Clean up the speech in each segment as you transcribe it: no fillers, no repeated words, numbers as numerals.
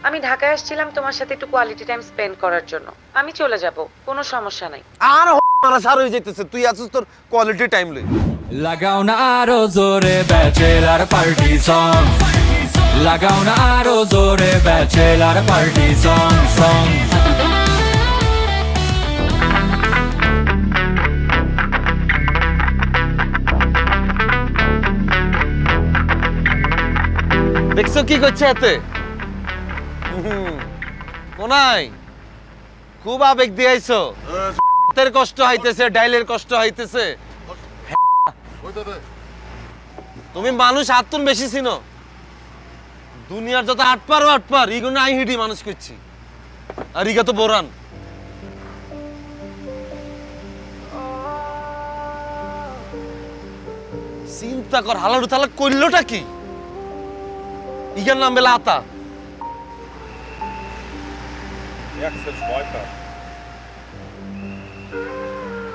আমি ঢাকায় আসছিলাম তোমার সাথে একটু কোয়ালিটি টাইম স্পেন্ড করার জন্য। আমি চলে যাব, কোনো সমস্যা নাই। আর মারা সার হয়ে যাইতেছে, তুই আছিস তোর কোয়ালিটি টাইম লই। লাগাও না আরো জোরে ব্যাচেলার পার্টি সং, লাগাও না আরো জোরে ব্যাচেলার পার্টি সং সং। দেখছো কি করছে এতে? কোনাই খুব আবেগ দিয়েছো, তের কষ্ট হইতেছে, ডাইলের কষ্ট হইতেছে। তুমি মানুষ আত্মন বেশি চিনো, দুনিয়ার যত আটপার ইগুলো আই হিডি মানুষ করছি, আর ইগা তো বোরান। চিন্তা কর হালারু তালা করলোটা কি? ইগার নাম বেলা আতা।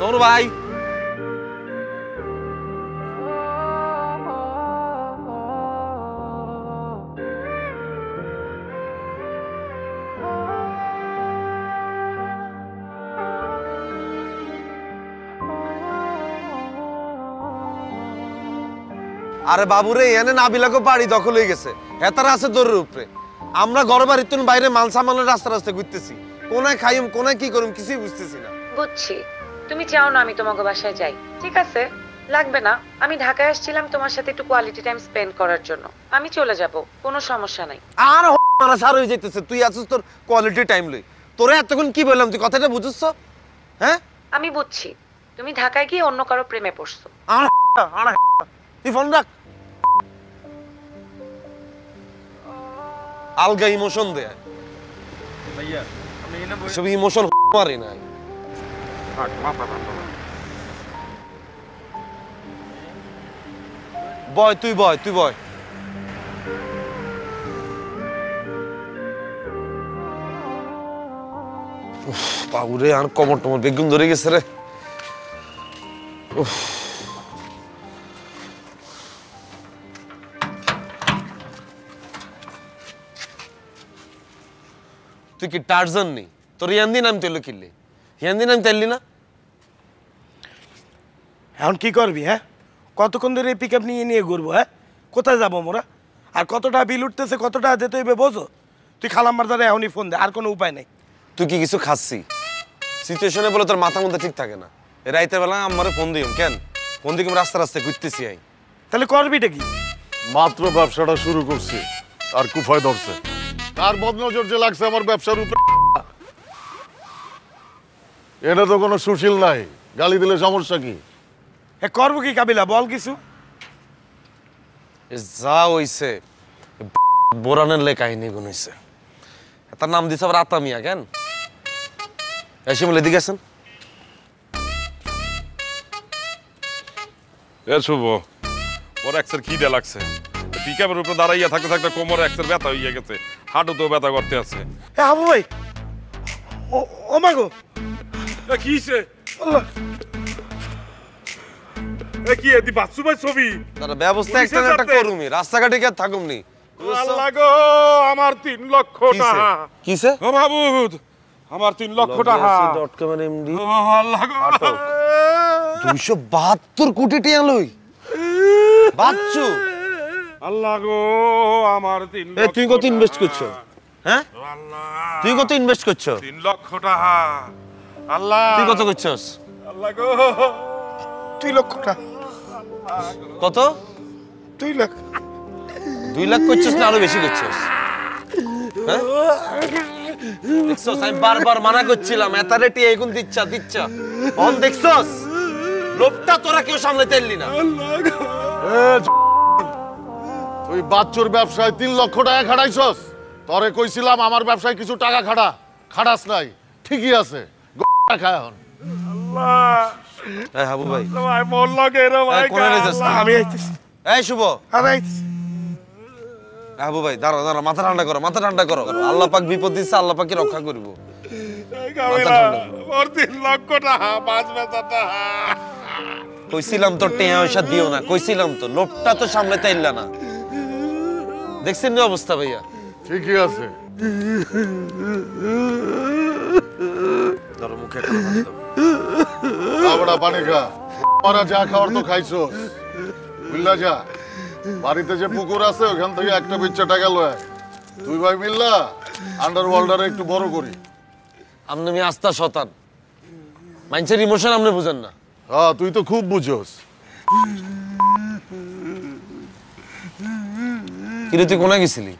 তোর ভাই আরে বাবুরে এনে নাবিলাকে বাড়ি দখল হয়ে গেছে, হেতারা আছে দৌড়ের উপরে। আমরা ঘর বাড়ির তুন বাইরে মাল সামানের রাস্তা ঘুরতেছি, কোনায় খাইম কোনায় কি করুম কিছুই বুঝতেছি না। বুঝছি, তুমি চাও না আমি তোমাকে বাসায় যাই, ঠিক আছে, লাগবে না। আমি ঢাকায় আসছিলাম তোমার সাথে একটু কোয়ালিটি টাইম স্পেন্ড করার জন্য। আমি চলে যাব, কোনো সমস্যা নাই। আর মারা সার হয়ে যাইতেছে, তুই আছিস তোর কোয়ালিটি টাইম লই। তোরে এতক্ষণ কি বললাম, তুই কথাটা বুঝছ? হ্যাঁ আমি বুঝছি, তুমি ঢাকায় গিয়ে অন্য কারো প্রেমে পড়ছো। তুই ফোন রাখ। আলগা ইমোশন দে ভাইয়া, আমি এনে বই সব ইমোশন মারি না। বয় তুই বয়, তুই বয়। বাবুরে আর কমর টমর বেগুন ধরে গেছে রে। তুই কি টার্জান নি? তোর ইয়ান্দি নাম তেল কিনলি, ইয়ান্দি নাম তেললি না? এখন কি করবি? হ্যাঁ, কতক্ষণ ধরে এই পিক আপ নিয়ে ঘুরবো? হ্যাঁ, কোথায় যাবো মোরা? আর কতটা বিল উঠতেছে, কতটা যেতে হইবে বোঝো? তুই খালাম্বার দ্বারা এখনই ফোন দে, আর কোনো উপায় নেই। তুই কি কিছু খাচ্ছি? সিচুয়েশনে বলে তোর মাথা মধ্যে ঠিক থাকে না। রাইতে বেলা আমারে ফোন দিও কেন? ফোন দিকে রাস্তায় ঘুরতেছি আই। তাহলে করবিটা কি? মাত্র ব্যবসাটা শুরু করছি আর কুফায় ধরছে। তার বদনজর যে লাগছে আমার ব্যবসার উপরে, এটা তো কোনো সুশীল নাই, গালি দিলে সমস্যা কি? হ্যাঁ, করবো কি কাবিলা, বল কিছু। যা হইছে বোরানের লে কাহিনী গুণ হইছে। তার নাম দিছে আবার আতামিয়া কেন? এসে বলে এদিকে আসেন। এ শুভ, ওর এক্সের খিদে লাগছে, পিকআপের উপরে দাঁড়াইয়া থাকতে থাকতে কোমরে এক্সের ব্যথা হইয়া গেছে, হাঁটুতেও ব্যথা করতে আছে। হ্যাঁ আবু ভাই, ও মাগো কি হইছে? কি এদি বাচ্চু ভাই ছবি? তার ব্যবস্থা একটা করুমি, রাস্তাঘাটে কি আর থাকুমনি। আল্লাহ গো, আমার 3 লক্ষ টাকা। কিসে? ও মাহবুব, আমার 3 লক্ষ টাকা। .com এর এমডি। ও আল্লাহ গো, 272 কোটি টাকা লই বাচ্চু। আল্লাহ গো, আমার 3 লক্ষ। তুই কত ইনভেস্ট করছো? হ্যাঁ, তুই কত ইনভেস্ট করছো? 3 লক্ষ টাকা। আল্লাহ, তুই কত করছস? আল্লাহ গো, 2 লক্ষ টাকা। কত? 2 লাখ। 2 লাখ করছস না আরো বেশি করছস? হ্যাঁ, দেখছস আমি বারবার মানা করছিলাম, এত রেটি এখন দিচ্ছা অন দেখছস লোকটা তোরা কেউ সামলাতে পারলি না। তুই বাচ্চুর ব্যবসায় 3 লক্ষ টাকা খাটাইছস। তরে কইছিলাম আমার ব্যবসায় কিছু টাকা খাটাস নাই, ঠিকই আছে। খায় এখন এই হাবু ভাই, ভাই মোর লগে রে ভাই, কোনে যাস তুই? আমি আইতেছি। এই শুভ, আমি আইতেছি। হাবু ভাই দাঁড়া, মাথা ঠান্ডা করো। আল্লাহ পাক বিপদ দিচ্ছে, আল্লাহ পাক কি রক্ষা করব। এই কাবিলা, মোর 3 লক্ষ টাকা, 5 বেচা টাকা। কইছিলাম তো টেয়া পয়সা দিও না, কইছিলাম তো, লোকটা তো সামলাতে পারলা না। দেখছেন না অবস্থা ভাইয়া? ঠিকই আছে, ধরো মুখে একটা পানি দাও। আবড়া পানি খা, মারা যা খাওয়ার তো খাইছো, মিল্লা যা। বাড়িতে যে পুকুর আছে ওখান থেকে একটা বিচ্ছা টাকা লয়, দুই ভাই মিল্লা আন্ডারওয়ার্ল্ডারে একটু বড় করি। আপনি আমি আস্থা শতান, মানুষের ইমোশন আপনি বুঝেন না। হ্যাঁ তুই তো খুব বুঝোস। কিরে তুই কোনা গেছিলি?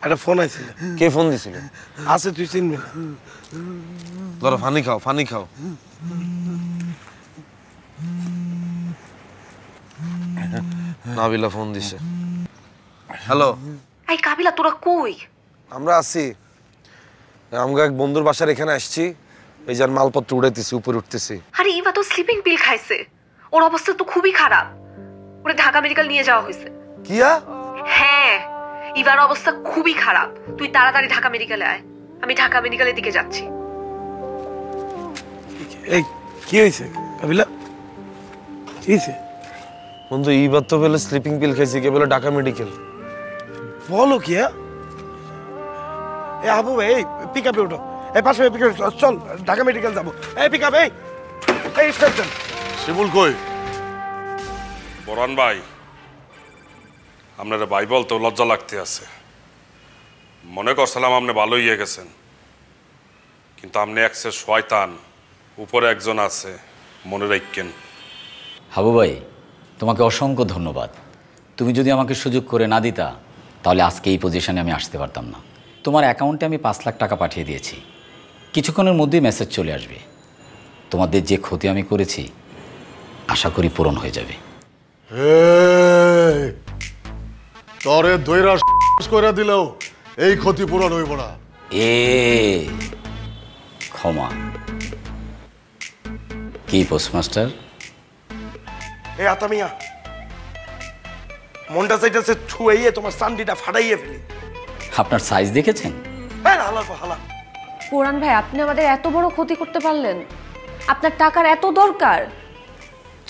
একটা ফোন আইছিল। কে ফোন দিছিল? আছে, তুই চিনবি না। ধরো পানি খাও, পানি খাও। নাবিলা ফোন দিছে। হ্যালো। এই কাবিলা, তোরা কই? আমরা আছি, আমরা এক বন্ধুর বাসার এখানে আসছি। এই যে মালপত্র উড়াইতেছি, উপরে উঠতেছি। আরে ইভা তো স্লিপিং পিল খাইছে, ওর অবস্থা তো খুবই খারাপ। ওরে ঢাকা মেডিকেল নিয়ে যাওয়া হয়েছে। কিয়া? হ্যাঁ, ইভার অবস্থা খুবই খারাপ। তুই তাড়াতাড়ি ঢাকা মেডিকেলে আয়, আমি ঢাকা মেডিকেলের দিকে যাচ্ছি। এই কি হয়েছে কাবিলা? কি হয়েছে? বন্ধু এইবার তো বলে স্লিপিং পিল খাইছি, কে বলে ঢাকা মেডিকেল। বলো কি? এ আবু ভাই, এই পিক আপে উঠো, এই পাশে পিক আপ, চল ঢাকা মেডিকেল যাবো। এই পিক আপ, এই স্টেশন। শিমুল কই? বরান ভাই, আপনারা ভাই বলতে লজ্জা লাগতে আছে। মনে করছিলাম আপনি ভালো ইয়ে গেছেন, কিন্তু আপনি একসে শয়তান, উপরে একজন আছে, মনে রাখেন। হাবু ভাই, তোমাকে অসংখ্য ধন্যবাদ। তুমি যদি আমাকে সুযোগ করে না দিতা তাহলে আজকে এই পজিশনে আমি আসতে পারতাম না। তোমার অ্যাকাউন্টে আমি 5 লাখ টাকা পাঠিয়ে দিয়েছি, কিছুক্ষণের মধ্যেই মেসেজ চলে আসবে। তোমাদের যে ক্ষতি আমি করেছি আশা করি পূরণ হয়ে যাবে। তরে দইরা করে দিলেও এই ক্ষতি পূরণ হইব না। ক্ষমা কি পোস্টমাস্টার? এই আতামিয়া, মনটা চাইতেছে ছুঁয়ে তোমার সান্ডিটা ফাটাইয়ে ফেলি। আপনার সাইজ দেখেছেন? হ্যাঁ, হালা হালা। কোরআন ভাই, আপনি আমাদের এত বড় ক্ষতি করতে পারলেন? আপনার টাকার এত দরকার?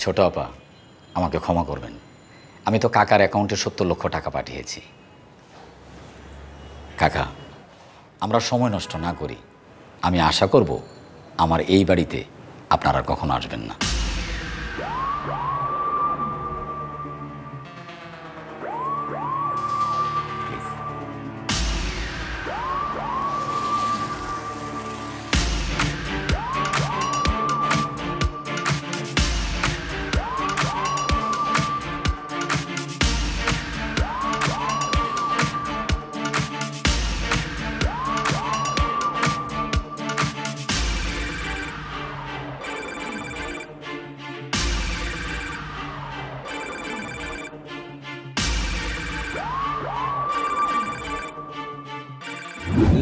ছোট আপা, আমাকে ক্ষমা করবেন। আমি তো কাকার অ্যাকাউন্টে 70 লক্ষ টাকা পাঠিয়েছি। কাকা, আমরা সময় নষ্ট না করি। আমি আশা করব আমার এই বাড়িতে আপনারা কখনো আসবেন না।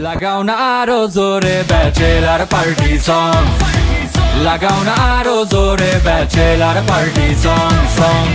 লাগাও না আরো জোরে ব্যাচেলার পার্টি সং, লাগাও না আরো জোরে ব্যাচেলার পার্টি সং।